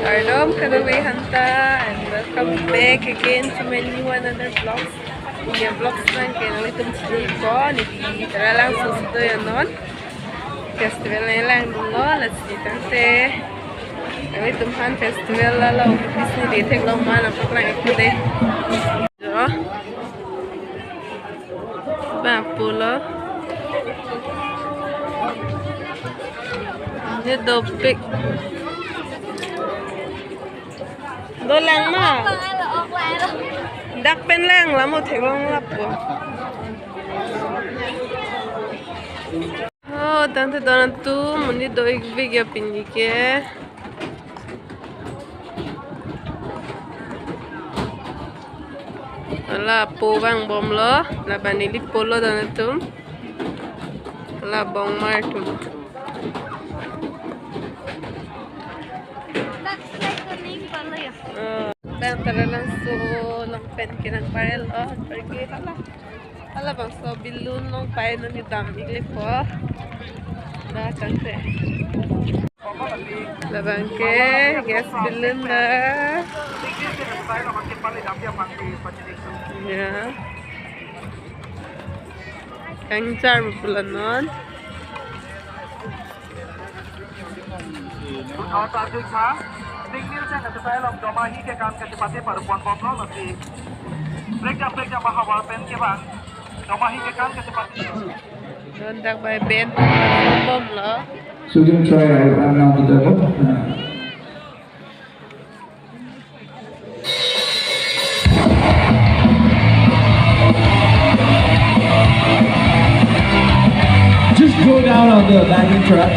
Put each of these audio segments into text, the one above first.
Pardon, Karbi Hanta, and welcome back again to my new another vlogs. Yung vlogs lang kaya nalitong today ko, tara lang susunod yan nun. Festival na lang dulu, let's see tante. Nalitong han festival lalo, bis ni detek lang man, apok lang ako deh. Jo. Bapulo. Ini dopik. Lang mà đặc bên lang là một thể long lặp của tante donan tu muốn đi đôi video pin gì kia là po vang bom lo là bạn đi polo donan tu là bong mar tu tara lang so ng pen kinang parel pergi hala bang so bilun ng paen ni dam igli po da tante labang ke gas bilun na ya kang jar bulan non Tinggal saya saya lom domahi ke kan ke tempatnya pada puan kontrol nanti break jam bahawal pen ke bang domahi ke kan ke tempatnya dondak by band bom lo so you can try now the demo just go down on the backing track.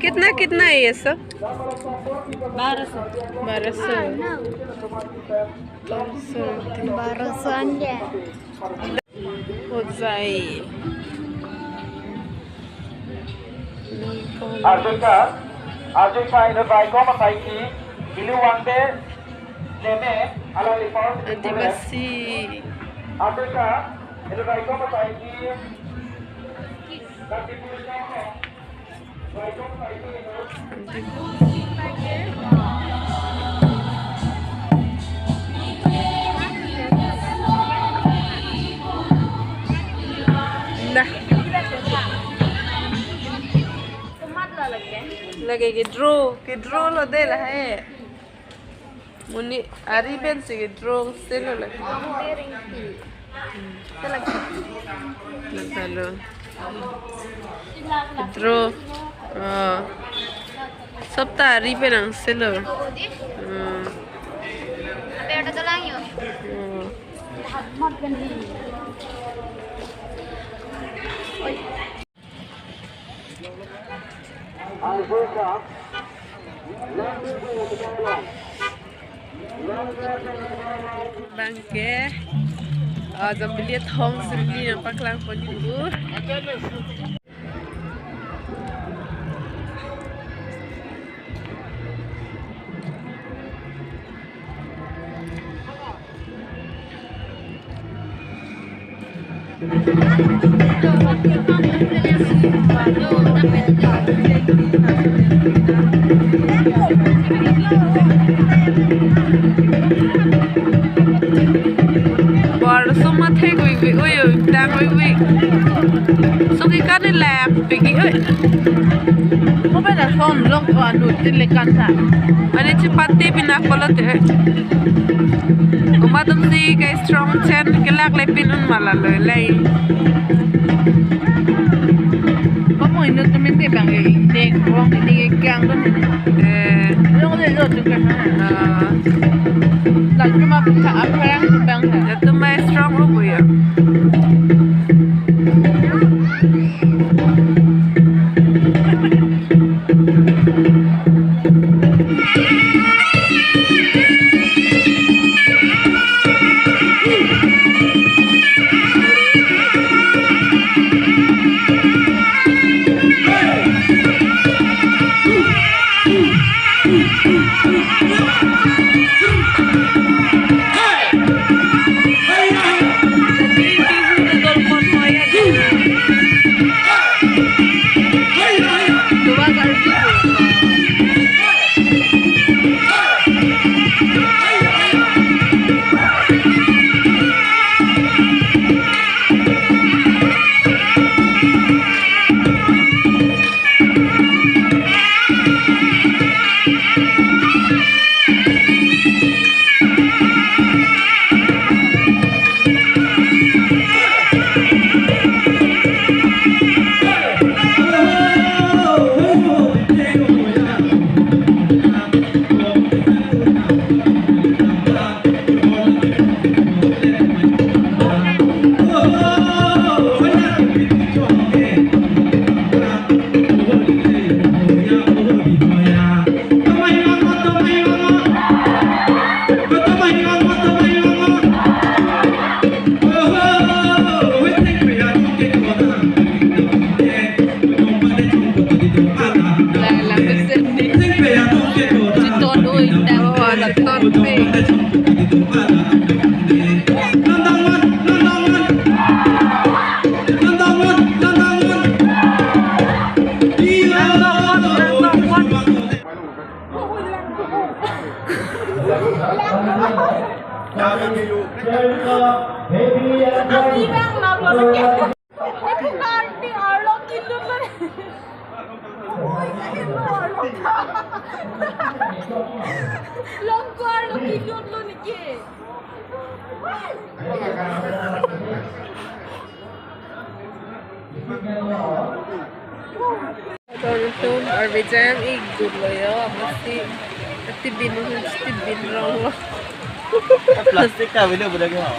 कितना कितना है ये सब? 1200. 1200 हो जाए। Arve ka ina vai ko matai ki ilu wangde leme ala lipon Adibasi. Arve ka ina vai ko matai ki kati pulis ka vai ko matai ki Nah, lagi ke draw lo deh lah muni ariben sih ke draw selo lagi. Lalu draw, sabta ariben ang selo. Bangke, jam beli thong sendiri nampak lang pun itu. Baru semua teh gue, dah gue, so kita ni lap pergi, Kau pada phone lock anu telekan tak? mana cepat teh pindah kolot teh. Umat tu sih kayak strong chain, kelak lepin malah lelai. Kamu ini tu minta bang ini orang ini gang tu ni. Orang ni lot tu kan. Lalu cuma apa yang bang? Itu mah strong lu ya. Tonton Arve jam ik good lo yo, mesti bin rong lo. Plastik ka, wala ba lagi mo?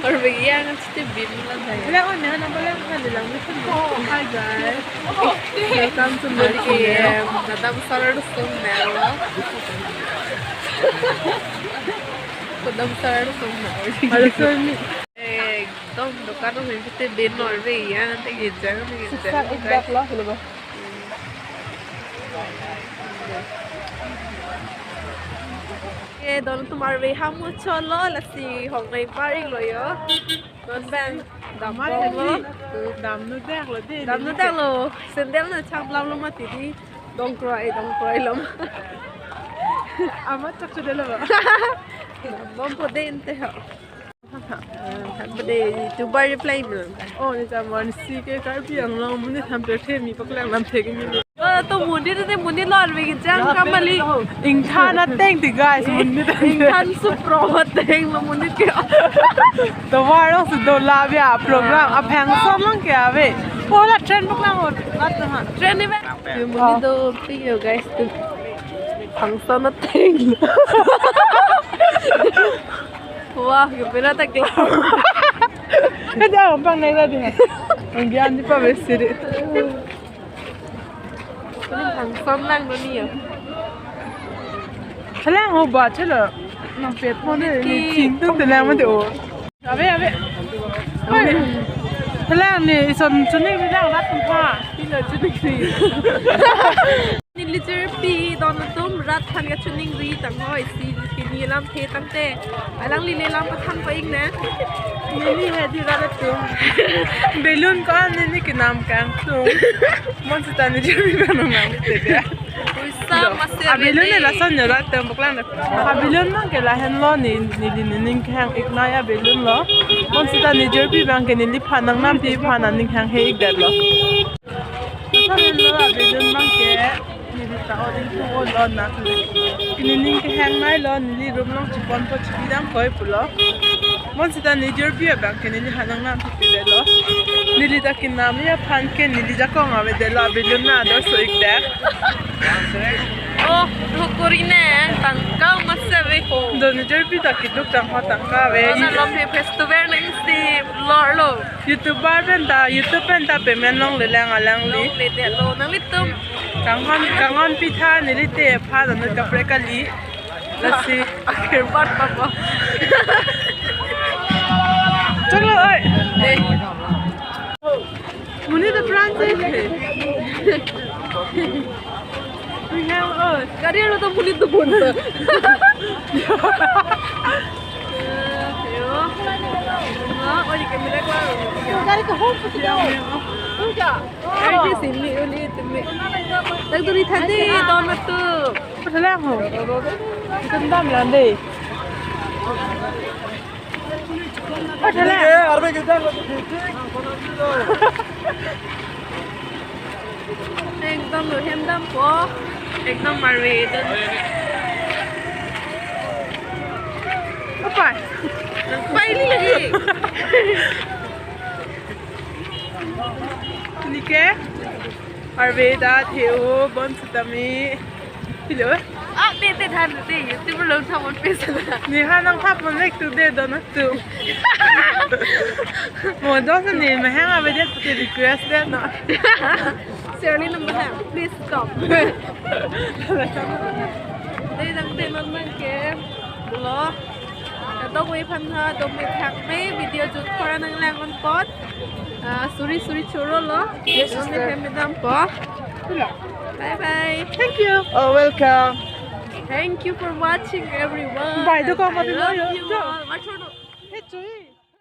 Arve yan ang stibin lang tayo. Wala ko na, nabalang ka nilang. Hi guys. Welcome to my game. Nadam sararusong meron. Nadam sararusong meron. Malusol ni. एकदम दुकानों में कितने दिन और वे यहाँ तक ये जगह में Exactly, hello ba? ये दोनों तुम्हारे वे हम वो चलो लस्सी होंगे पारिंग लो यो दोन बैंड दम लो Dam no dek lo di. दम नो तक लो सेंडल ना चाप लाम लो मत दी dong krai low Amat tak sudah lo ba? dong po din te ho But they to buy the plane. Oh, ni zaman si ke Karbi ang long mun ni tham pe mi paklang nam the ke ni. To muni de muni lor we jang kamali. Ing tha na teng ti guys mun ni Ing kan su pro teng lo muni ke. to war su do la bia program a phang som lang ke ave. Oh la trend paklang ho. At ha. Trend ni ba? Yung muni do piyo guys to. Phang sa na teng. Wah, gimana tak kelar. Kada ang pang nai la di. Ang gian di pa besiri. Ini phang som lang do ni. Thalang ho ba chalo. Nang pet mo ni ching tung thalang ma de o. Ave. Thalang ni son chuni bi lang rat pa. Ti le chuni ki. Ni liter pi don tum rat than ga chuning ri tang hoi si ki ni lam the tang te alang li le lam pa thang pa ing na Ni hai di rat tu. Balloon ka ni ki nam kang tu. Mon sa tani jeri ba nang nam te dia. Uisa masih A balloon ni la son ni rat tem baklan. A balloon man ke la hen lo ni ning kang ignaya balloon lo. Mon sa tani jeri bang ke ni li phanang nam pi phanan ning kang he ik dat lo. Sa hen lo a balloon man ke ni li ta o ding tu o lo na tu. Kini ning ke hang nai lo ni li rum long chipon po chipidam koi pulo. Mon sita ni jerbi bang ke ni hanang nam pi le lo. Ni li ta kin nam ya phan ke ni li ja ko ngave de lo bilun na do so ik der. Oh, hukurine tangkau masih we ho. Do ni jerbi ta ki duk tang ho tang ka ve. Na lo pe festival na insti lor lo. YouTuber ben ta pe men long le lang alang li. Le de lo nang litum. Kang on pi tha ni li te pha da na ka pre ka li. Lasi. Akhir bat papa. Chalo oi. Muni the brand hai. We have us. Kari lo to muni to bon. Yo. Oh, di kamera ko. Kari ko home po daw. Ay, di sini ulit me. Nagduri thadi don na to. Patalang ho. Gandam lang deh. Patalang. Arve kita एकदम हेमदम को एकदम मारवेदन Apa? पहली लगी Ni ke? Arve da theo bon sutami. Hello. ah ते थान ते YouTube लोग था मन पे सला Ni hanang thap mon lek tu de don tu. Mo do sa ni ma hang ave de te request de no. Shirley number 10 please stop đây đang tênมันke loต้องไว้พันธะต้องมีแท็กไม่วิดีโอจุดพอนังแรงมันปอดsuri churro lo yes only pemedam po bye bye Thank you. Oh, welcome. thank you for watching everyone Bye, do ko I mati love lo yo. you all.